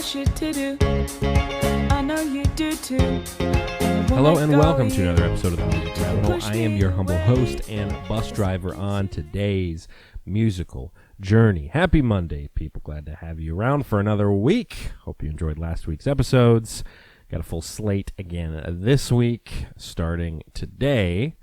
got shit to do. I know you do too. Hello and welcome to another episode of the Music Rabbit Hole. I am your humble host and bus driver on today's musical journey. Happy Monday, people. Glad to have you around for another week. Hope you enjoyed last week's episodes. Got a full slate again this week, starting today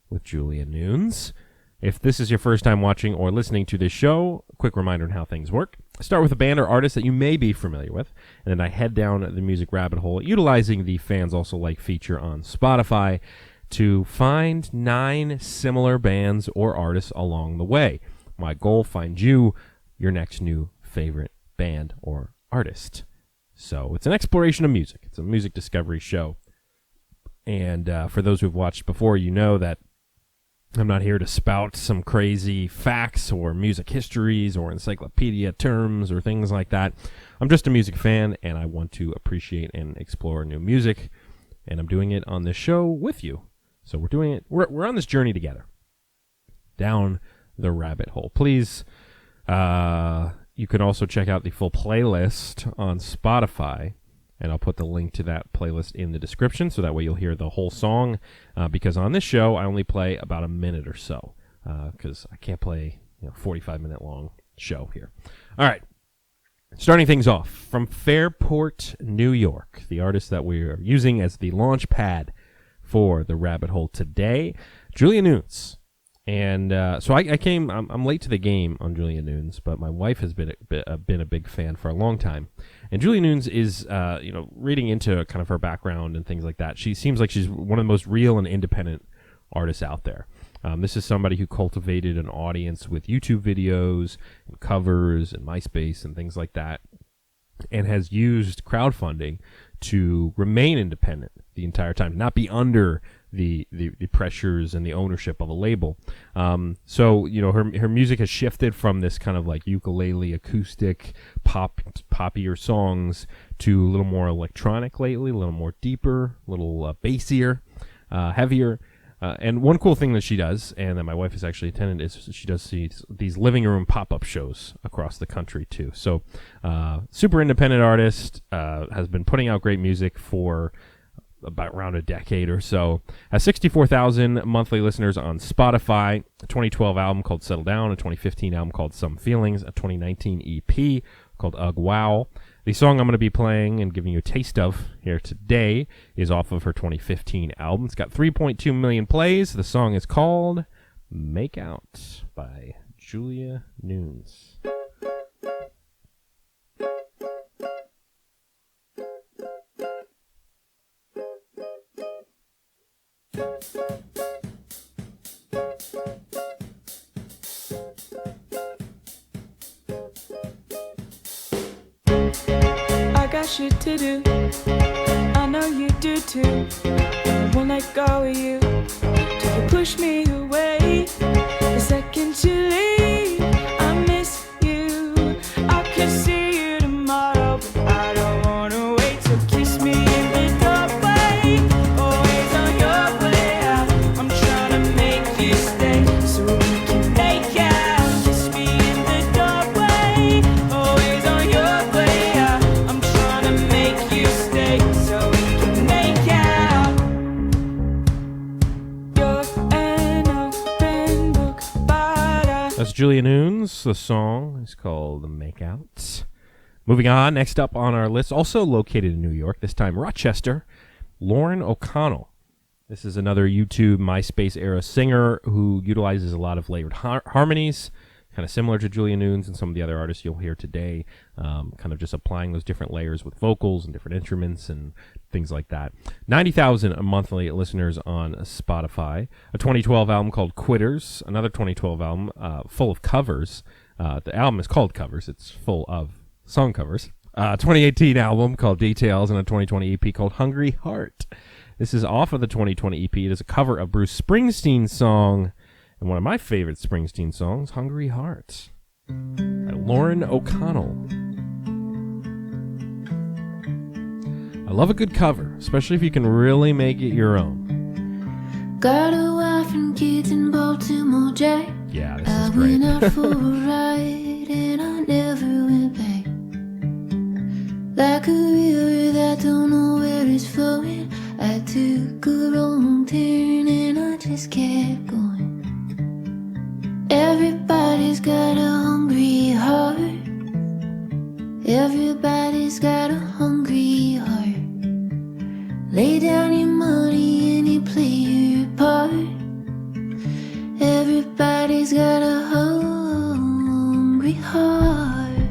with Julia Nunes. If this is your first time watching or listening to this show, a quick reminder on how things work. I start with a band or artist that you may be familiar with, and then I head down the music rabbit hole, utilizing the Fans Also Like feature on Spotify to find 9 similar bands or artists along the way. My goal, find you your next new favorite band or artist. So it's an exploration of music. It's a music discovery show. And for those who've watched before, you know that I'm not here to spout some crazy facts or music histories or encyclopedia terms or things like that. I'm just a music fan, and I want to appreciate and explore new music, and I'm doing it on this show with you. So we're doing it. We're on this journey together, down the rabbit hole. Please, you can also check out the full playlist on Spotify. And I'll put the link to that playlist in the description, so that way you'll hear the whole song. Because on this show, I only play about a minute or so, because I can't play 45-minute long show here. All right, starting things off from Fairport, New York, the artist that we are using as the launch pad for the rabbit hole today, Julia Nunes. And so I'm late to the game on Julia Nunes, but my wife has been a big fan for a long time. And Julia Nunes is, reading into kind of her background and things like that, she seems like she's one of the most real and independent artists out there. This is somebody who cultivated an audience with YouTube videos and covers and MySpace and things like that, and has used crowdfunding to remain independent the entire time, not be under the pressures and the ownership of a label. So her music has shifted from this kind of like ukulele acoustic poppier songs to a little more electronic lately, a little more deeper, a little bassier, heavier. And one cool thing that she does, and that my wife has actually attended, is she does these living room pop-up shows across the country too. So super independent artist, has been putting out great music for about around a decade or so. Has 64,000 monthly listeners on Spotify. A 2012 album called Settle Down. A 2015 album called Some Feelings. A 2019 EP called Ugh Wow. The song I'm going to be playing and giving you a taste of here today is off of her 2015 album. It's got 3.2 million plays. The song is called Make Out by Julia Nunes. I got shit to do. I know you do too. I won't let go of you till you push me away. The second you leave, I miss you. I could see you tomorrow, but I don't wanna wait. So kiss me in the doorway, always on your way out. I'm trying to make you stay so we can make out. Kiss me in the doorway, always on your way out. I'm trying to make you stay so we can make out. You're an open book, but That's Julia Nunes. The song is called Make Out. Moving on, next up on our list, also located in New York, this time Rochester, Lauren OConnell. This is another YouTube MySpace era singer who utilizes a lot of layered harmonies, kind of similar to Julia Nunes and some of the other artists you'll hear today, kind of just applying those different layers with vocals and different instruments and things like that. 90,000 monthly listeners on Spotify. A 2012 album called Quitters, another 2012 album full of covers. The album is called Covers. It's full of song covers. 2018 album called Details, and a 2020 EP called Hungry Heart. This is off of the 2020 EP. It is a cover of Bruce Springsteen's song, and one of my favorite Springsteen songs, Hungry Heart, by Lauren OConnell. I love a good cover, especially if you can really make it your own. Got a wife and kids in Baltimore, Jack. Yeah, this I is great. went out for a ride and I never went back. be hard.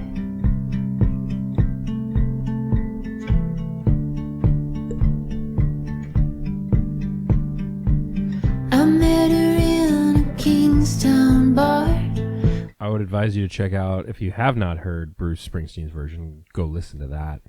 I met her in a Kingstown bar. I would advise you to check out, if you have not heard Bruce Springsteen's version, go listen to that.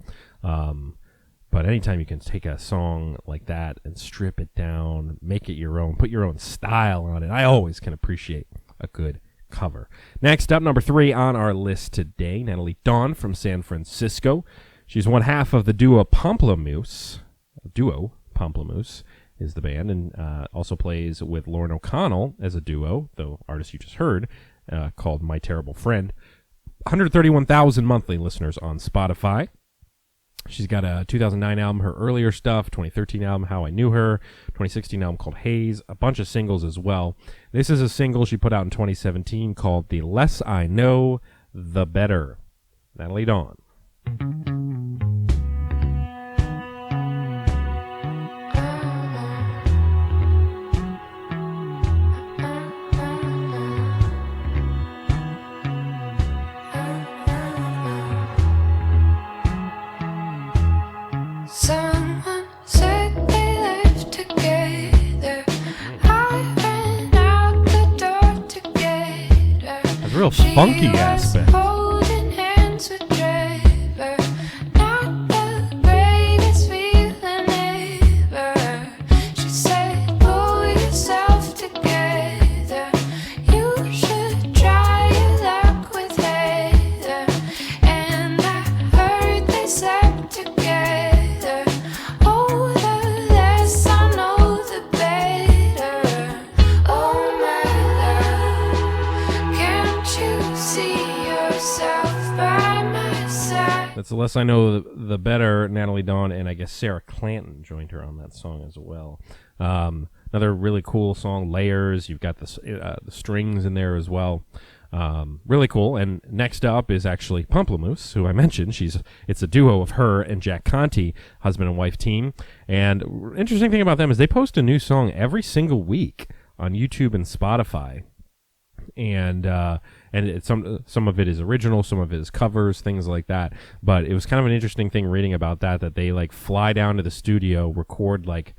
But anytime you can take a song like that and strip it down, make it your own, put your own style on it, I always can appreciate a good cover. Next up, number 3 on our list today, Natalie Dawn from San Francisco. She's one half of the duo Pomplamoose. Pomplamoose is the band, and also plays with Lauren OConnell as a duo, the artist you just heard, called My Terrible Friend. 131,000 monthly listeners on Spotify. She's got a 2009 album, her earlier stuff, 2013 album, How I Knew Her, 2016 album called Haze, a bunch of singles as well. This is a single she put out in 2017 called The Less I Know, The Better. Natalie Dawn. Someone said they lived together. I ran out the door together. There's a real funky aspect. Holding hands with Trevor. Not the greatest feeling ever. She said, pull yourself together. You should try your luck with Heather. And I heard they slept together. Oh, the less I know, the better. Oh, my love, can't you see yourself by my side? That's The Less I Know, the Better. Natalie Dawn and I guess Sarah Clanton joined her on that song as well. Another really cool song, Layers. You've got the strings in there as well. Really cool. And next up is actually Pomplamoose, who I mentioned. It's a duo of her and Jack Conte, husband and wife team. And interesting thing about them is they post a new song every single week on YouTube and Spotify. And some of it is original, some of it is covers, things like that. But it was kind of an interesting thing reading about that they like fly down to the studio, record like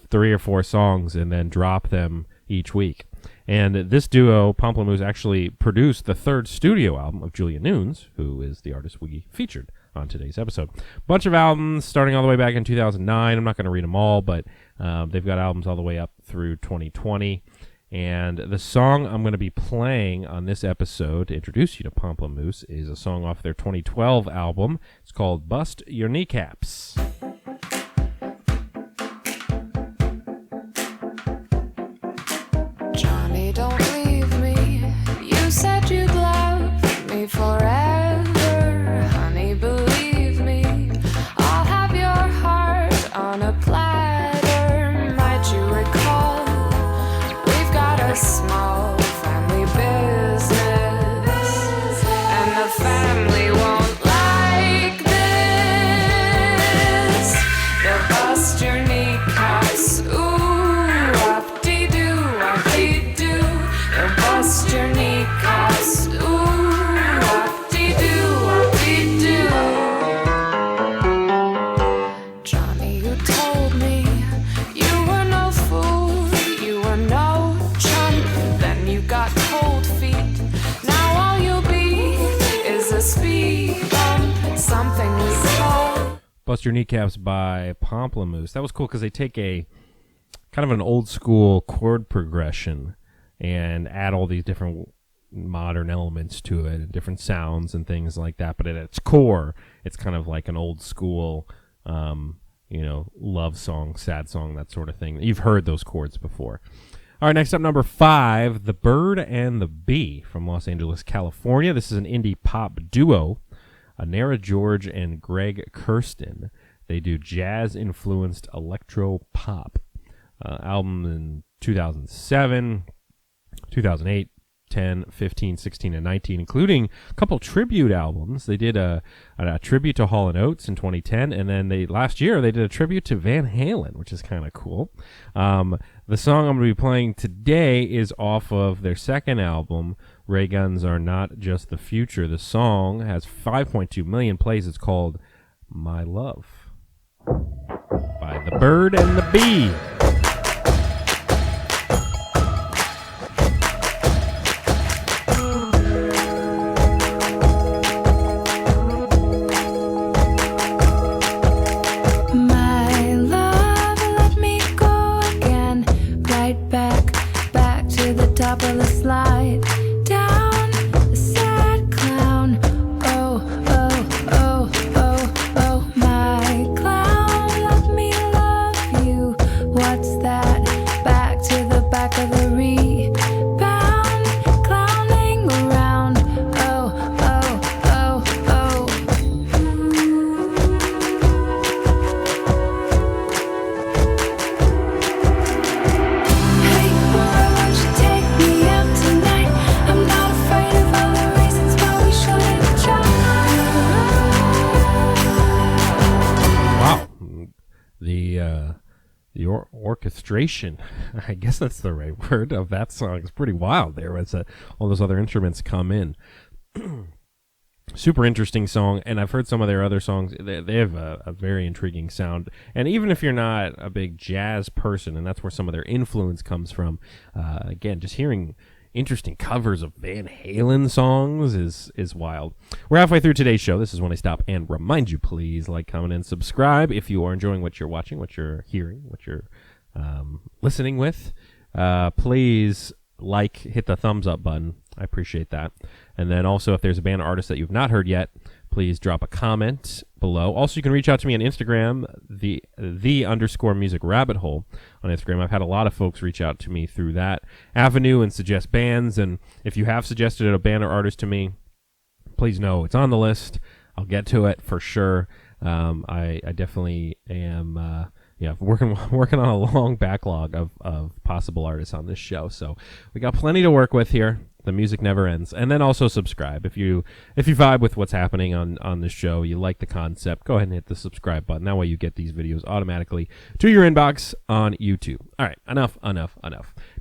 3 or 4 songs, and then drop them each week. And this duo, Pomplamoose, actually produced the 3rd studio album of Julia Nunes, who is the artist we featured on today's episode. Bunch of albums starting all the way back in 2009. I'm not going to read them all, but they've got albums all the way up through 2020. And the song I'm going to be playing on this episode to introduce you to Pomplamoose is a song off their 2012 album. It's called Bust Your Kneecaps. Johnny, don't leave me. You said you'd love me forever. Honey, believe me. I'll have your heart on a platter. Might you recall? We've got a small family business, and the family won't like this. They'll bust your kneecaps. Ooh, whoop-dee-doo, whoop-dee-doo. They'll bust your kneecaps. Ooh, whoop-dee-doo, whoop-dee-doo. Johnny, you told me you were no fool, you were no chump. Then you got cold feet. Now all you'll be is a speed bump. Something we call Bust Your Kneecaps by Pomplamoose. That was cool because they take a kind of an old school chord progression and add all these different modern elements to it and different sounds and things like that. But at its core, it's kind of like an old school, love song, sad song, that sort of thing. You've heard those chords before. All right, next up, number 5, The Bird and the Bee from Los Angeles, California. This is an indie pop duo, Nara George and Greg Kirsten. They do jazz-influenced electro pop. Album in 2007, 2008, 10, 15, 16, and 19, including a couple tribute albums. They did a tribute to Hall & Oates in 2010, and then last year they did a tribute to Van Halen, which is kind of cool. The song I'm going to be playing today is off of their second album, Ray guns are not just the future. The song has 5.2 million plays. It's called My Love by The Bird and the Bee. Top of the slide down the sad clown. Oh, oh, oh, oh, oh, my clown, let me love you. What's that? Back to the back of the rebound, clowning around. Oh, oh, oh, oh. Hey, boy, won't you take me out tonight? I'm not afraid of all the reasons why we shouldn't try. Wow. The orchestration, I guess that's the right word, of that song is pretty wild there as all those other instruments come in. Super interesting song, and I've heard some of their other songs. They have a very intriguing sound, and even if you're not a big jazz person, and that's where some of their influence comes from, again, just hearing interesting covers of Van Halen songs is wild. We're halfway through today's show. This is when I stop and remind you, please like, comment, and subscribe if you are enjoying what you're watching, what you're hearing, what you're listening with. Please hit the thumbs up button. I appreciate that. And then also, if there's a band or artist that you've not heard yet, please drop a comment below. Also, you can reach out to me on Instagram, the _music rabbit hole on Instagram. I've had a lot of folks reach out to me through that avenue and suggest bands. And if you have suggested a band or artist to me, please know it's on the list. I'll get to it for sure. I definitely am working on a long backlog of possible artists on this show. So we got plenty to work with here. The music never ends. And then also subscribe. If you vibe with what's happening on this show, you like the concept, go ahead and hit the subscribe button. That way you get these videos automatically to your inbox on YouTube. All right, enough.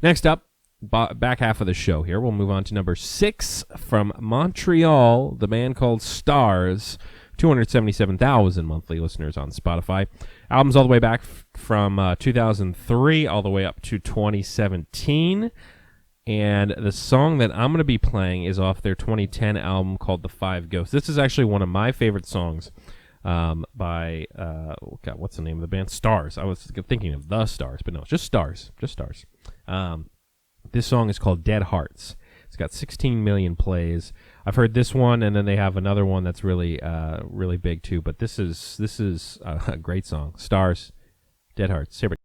Next up, back half of the show here, we'll move on to number 6 from Montreal, the band called Stars. 277,000 monthly listeners on Spotify. Albums all the way back from 2003 all the way up to 2017. And the song that I'm going to be playing is off their 2010 album called The Five Ghosts. This is actually one of my favorite songs by, what's the name of the band? Stars. I was thinking of The Stars, but no, it's just Stars. Just Stars. This song is called Dead Hearts. It's got 16 million plays. I've heard this one, and then they have another one that's really really big too. But this is a great song. Stars, Dead Hearts. Here we go.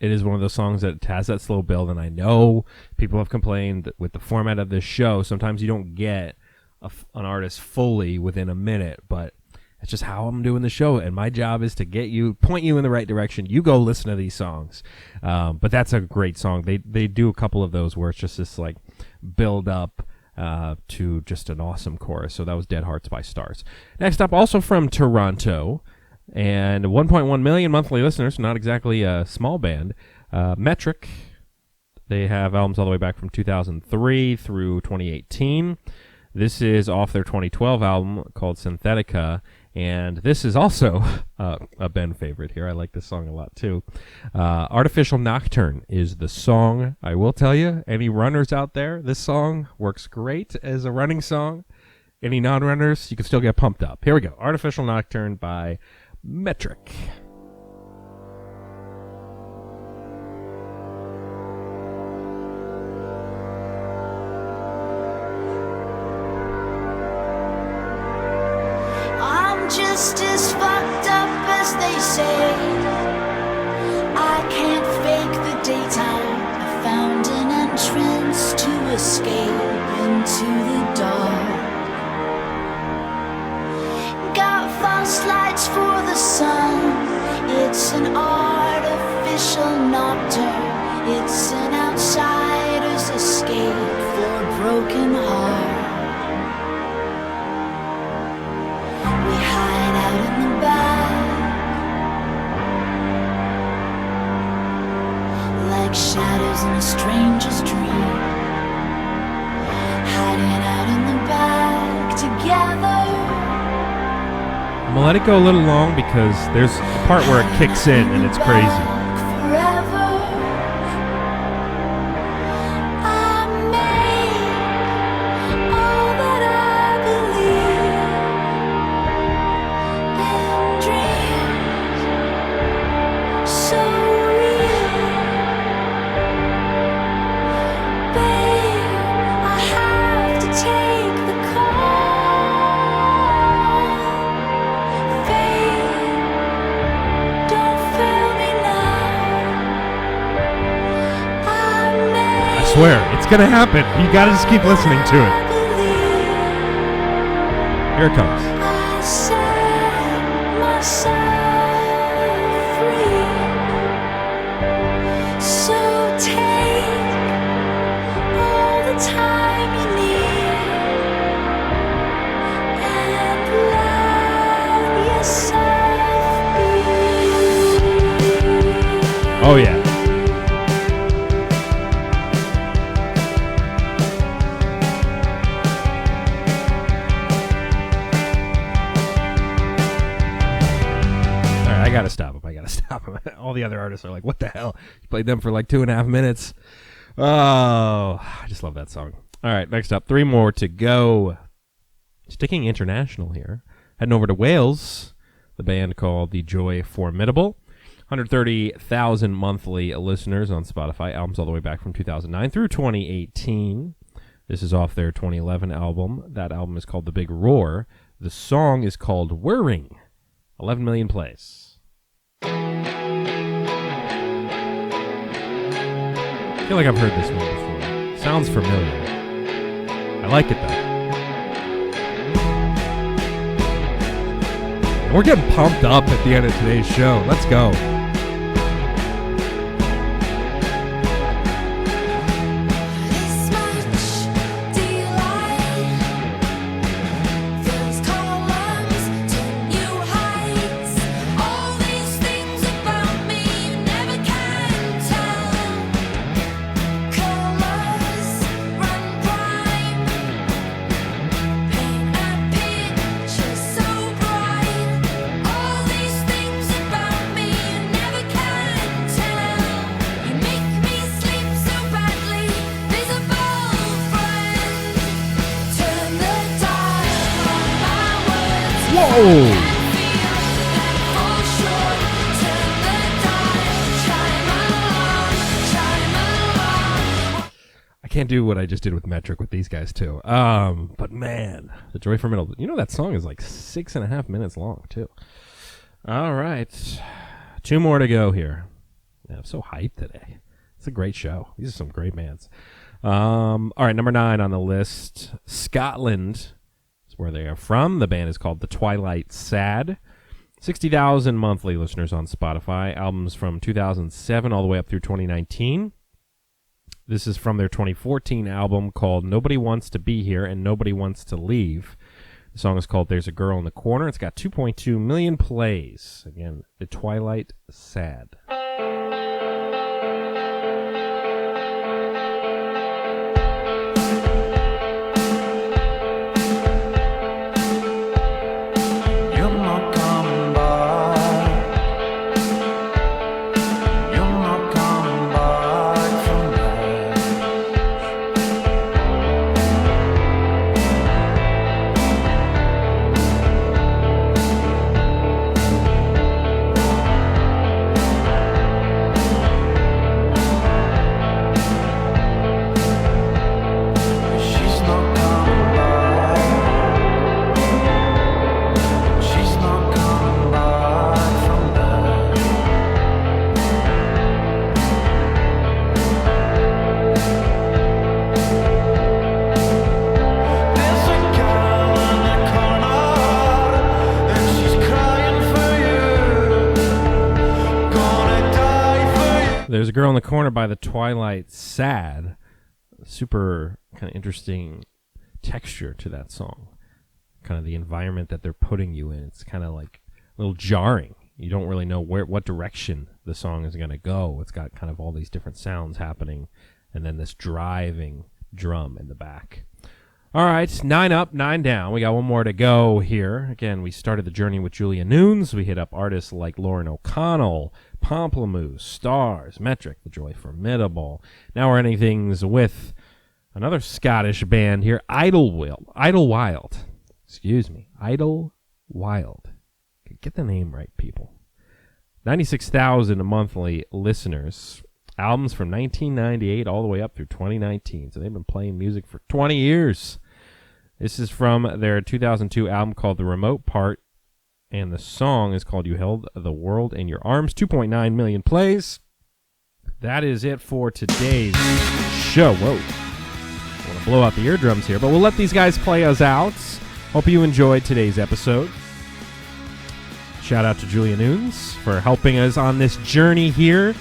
It is one of those songs that has that slow build, and I know people have complained that with the format of this show, sometimes you don't get an artist fully within a minute, but it's just how I'm doing the show, and my job is to point you in the right direction. You go listen to these songs. But that's a great song. They do a couple of those where it's just this like build up to just an awesome chorus. So that was Dead Hearts by Stars. Next up, also from Toronto, and 1.1 million monthly listeners, not exactly a small band, Metric. They have albums all the way back from 2003 through 2018. This is off their 2012 album called Synthetica, and this is also a Ben favorite here. I like this song a lot too. Artificial Nocturne is the song. I will tell you, any runners out there, this song works great as a running song. Any non-runners, you can still get pumped up. Here we go. Artificial Nocturne by Metric. Just as fucked up as they say. I can't fake the daytime. I found an entrance to escape into the dark. Got false lights for the sun. It's an artificial nocturne. It's an outsider's escape for a broken heart. lives in a stranger's dream, hiding out in the back together. I'm gonna let it go a little long because there's a part where it kicks in and it's crazy. Forever. I made all that I believe in dreams so real. Babe, I have to take the call. Fate, don't fail me now. I swear, it's gonna happen. You gotta just keep listening to it. Here it comes. I set myself free. So take all the time you need and let yourself be. Oh yeah. All right, I gotta stop him. All the other artists are like, what the hell? You played them for like 2.5 minutes. Oh, I just love that song. All right, next up, 3 more to go. Sticking international here. Heading over to Wales, the band called The Joy Formidable. 130,000 monthly listeners on Spotify. Albums all the way back from 2009 through 2018. This is off their 2011 album. That album is called The Big Roar. The song is called Whirring. 11 million plays. I feel like I've heard this one before. Sounds familiar. I like it though. And we're getting pumped up at the end of today's show. Let's go. This much delight fills columns to new heights. All these things about me you never can tell. Colors run prime, paint a picture so bright. All these things about me you never can tell. You make me sleep so badly, visible friend. Turn the dial on my words. Whoa! Feel them fall short. Turn the dial, chime along. I can't do what I just did with Metric with these guys too. But man, The Joy Formidable. You know that song is like 6.5 minutes long too. All right, 2 more to go here. Yeah, I'm so hyped today. It's a great show. These are some great bands. All right, number 9 on the list. Scotland is where they are from. The band is called the Twilight Sad. 60,000 monthly listeners on Spotify. Albums from 2007 all the way up through 2019. This is from their 2014 album called Nobody Wants to Be Here and Nobody Wants to Leave. The song is called There's a Girl in the Corner. It's got 2.2 million plays. Again, the Twilight Sad. You're not coming back. You're not coming back from there. She's not coming back. She's not coming back from there. There's a girl in the corner, and she's crying for you. Gonna die for you. There's a Girl in the Corner by the Twilight Sad. Super kind of interesting texture to that song. Kind of the environment that they're putting you in. It's kind of like a little jarring. you don't really know what direction the song is going to go. It's got kind of all these different sounds happening, and then this driving drum in the back. All right, 9 up, 9 down. We got one more to go here. Again, we started the journey with Julia Nunes. We hit up artists like Lauren OConnell, Pomplamoose, Stars, Metric, The Joy Formidable. Now we're ending things with another Scottish band here, Idlewild. Excuse me, Idlewild. Get the name right, people. 96,000 monthly listeners. Albums from 1998 all the way up through 2019. So they've been playing music for 20 years. This is from their 2002 album called The Remote Part. And the song is called You Held the World in Your Arms. 2.9 million plays. That is it for today's show. Whoa. I want to blow out the eardrums here, but we'll let these guys play us out. Hope you enjoyed today's episode. Shout out to Julia Nunes for helping us on this journey here.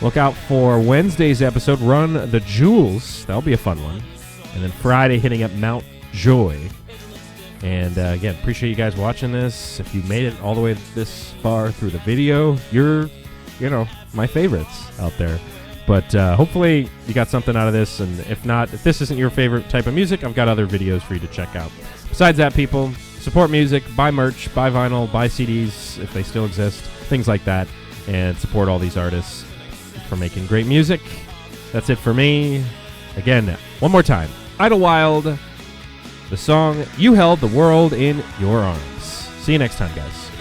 Look out for Wednesday's episode, Run the Jewels. That'll be a fun one. And then Friday, hitting up Mount Joy. And again, appreciate you guys watching this. If you made it all the way this far through the video, you're, my favorites out there. But hopefully you got something out of this. And if not, if this isn't your favorite type of music, I've got other videos for you to check out. Besides that, people, support music, buy merch, buy vinyl, buy CDs if they still exist, things like that. And support all these artists for making great music. That's it for me. Again, one more time. Idlewild, the song You Held the World in Your Arms. See you next time, guys.